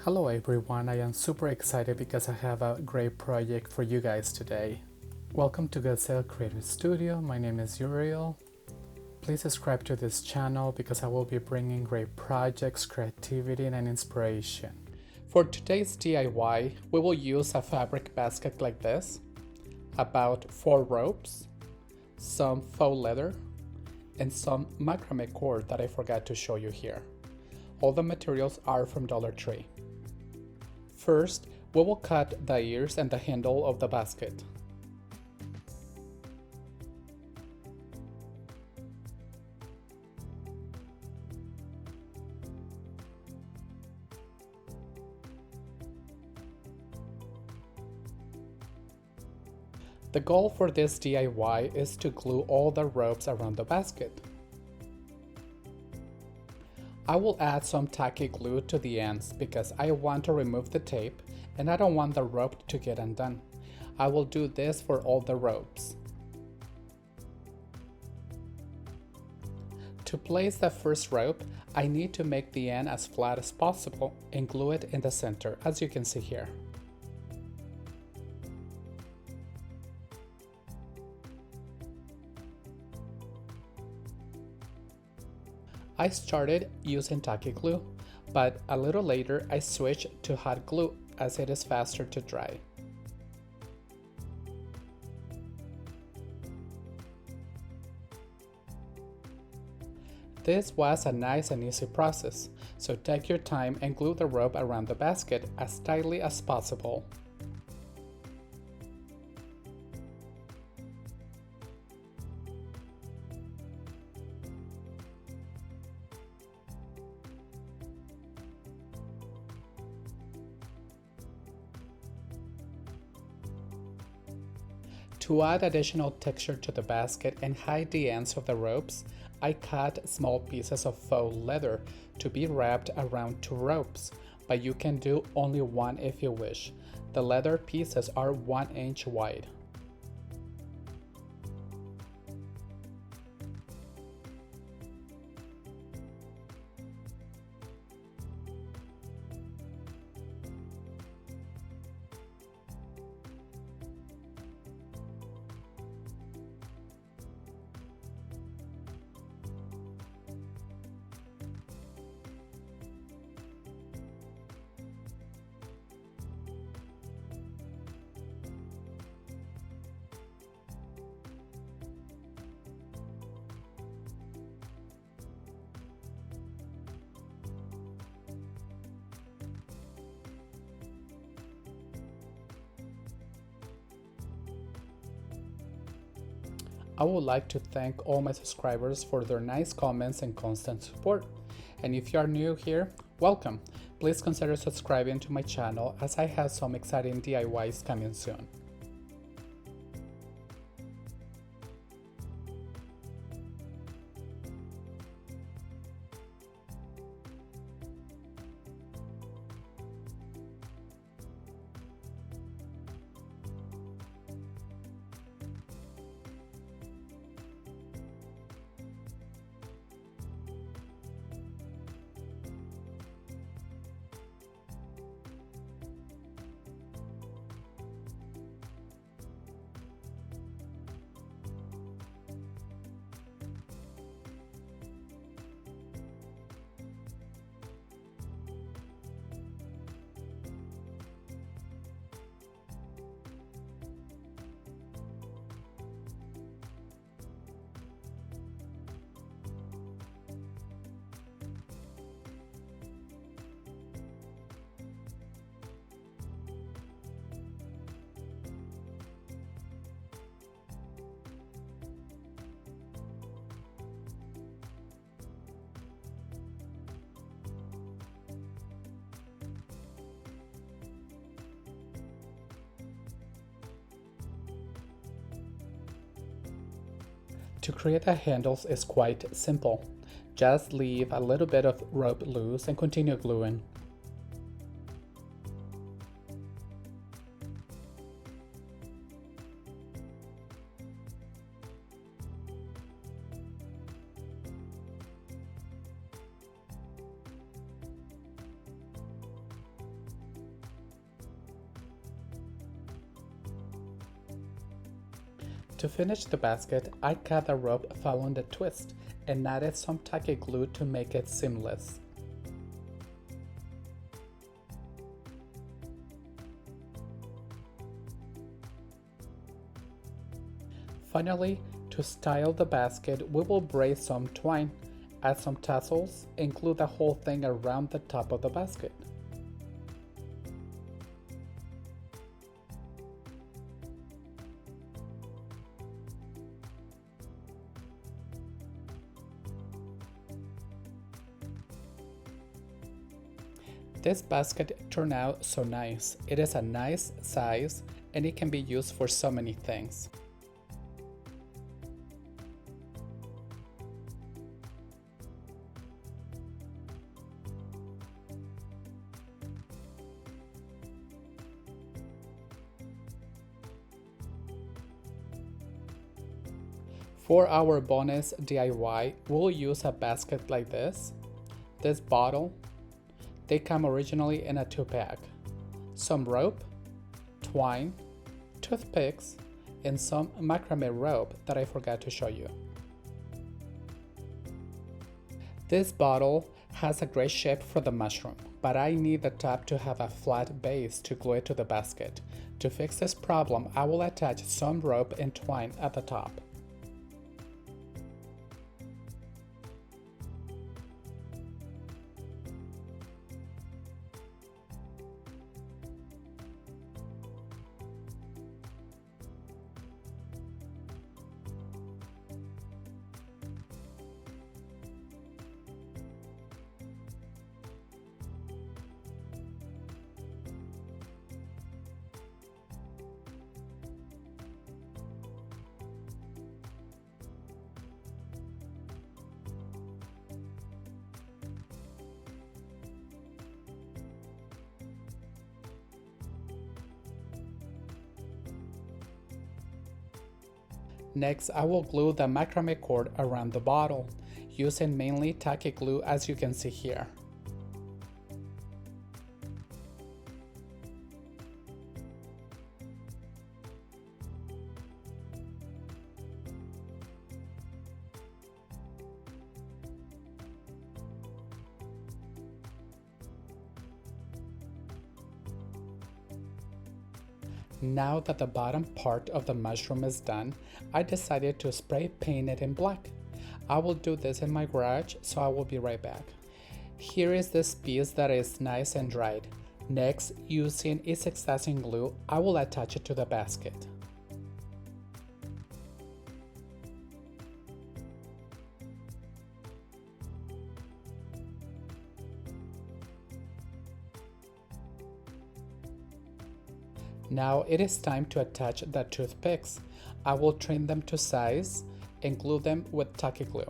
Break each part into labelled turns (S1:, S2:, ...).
S1: Hello everyone, I am super excited because I have a great project for you guys today. Welcome to Gazelle Creative Studio, my name is Uriel. Please subscribe to this channel because I will be bringing great projects, creativity, and inspiration. For today's DIY, we will use a fabric basket like this, about 4 ropes, some faux leather, and some macrame cord that I forgot to show you here. All the materials are from Dollar Tree. First, we will cut the ears and the handle of the basket. The goal for this DIY is to glue all the ropes around the basket. I will add some tacky glue to the ends because I want to remove the tape and I don't want the rope to get undone. I will do this for all the ropes. To place the first rope, I need to make the end as flat as possible and glue it in the center, as you can see here. I started using tacky glue, but a little later I switched to hot glue as it is faster to dry. This was a nice and easy process, so take your time and glue the rope around the basket as tightly as possible. To add additional texture to the basket and hide the ends of the ropes, I cut small pieces of faux leather to be wrapped around 2 ropes, but you can do only 1 if you wish. The leather pieces are 1 inch wide. I would like to thank all my subscribers for their nice comments and constant support. And if you are new here, welcome! Please consider subscribing to my channel as I have some exciting DIYs coming soon. To create the handles is quite simple. Just leave a little bit of rope loose and continue gluing. To finish the basket, I cut the rope following the twist and added some tacky glue to make it seamless. Finally, to style the basket, we will braid some twine, add some tassels, and glue the whole thing around the top of the basket. This basket turned out so nice. It is a nice size and it can be used for so many things. For our bonus DIY, we'll use a basket like this bottle. They come originally in a 2-pack, some rope, twine, toothpicks, and some macrame rope that I forgot to show you. This bottle has a great shape for the mushroom, but I need the top to have a flat base to glue it to the basket. To fix this problem, I will attach some rope and twine at the top. Next, I will glue the macrame cord around the bottle, using mainly tacky glue as you can see here. Now that the bottom part of the mushroom is done, I decided to spray paint it in black. I will do this in my garage, so I will be right back. Here is this piece that is nice and dried. Next, using easy-accessing glue, I will attach it to the basket. Now it is time to attach the toothpicks. I will trim them to size and glue them with tacky glue.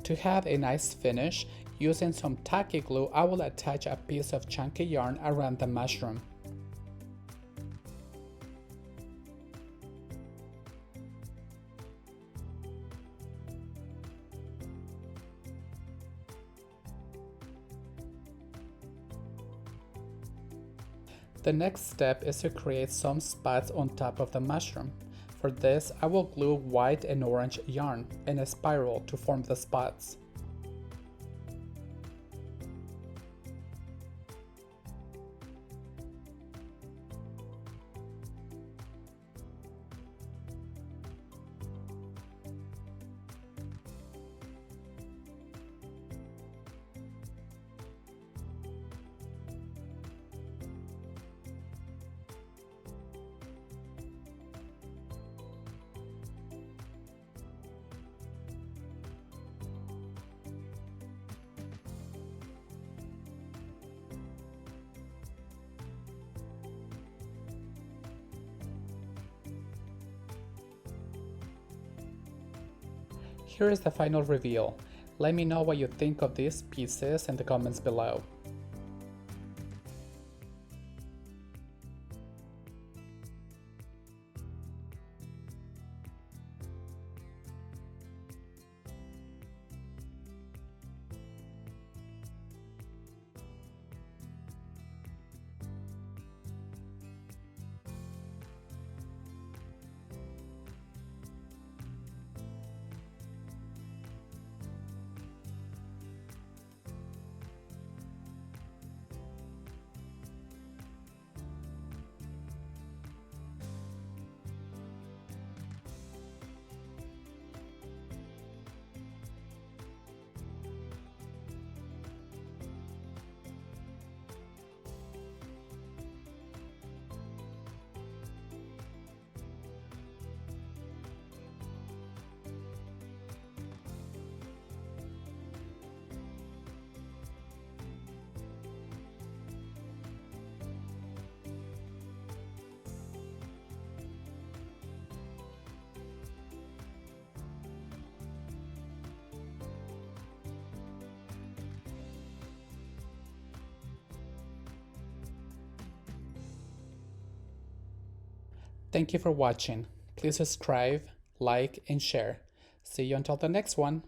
S1: To have a nice finish, using some tacky glue, I will attach a piece of chunky yarn around the mushroom. The next step is to create some spots on top of the mushroom. For this, I will glue white and orange yarn in a spiral to form the spots. here is the final reveal. Let me know what you think of these pieces in the comments below. Thank you for watching. Please subscribe, like, and share. See you until the next one.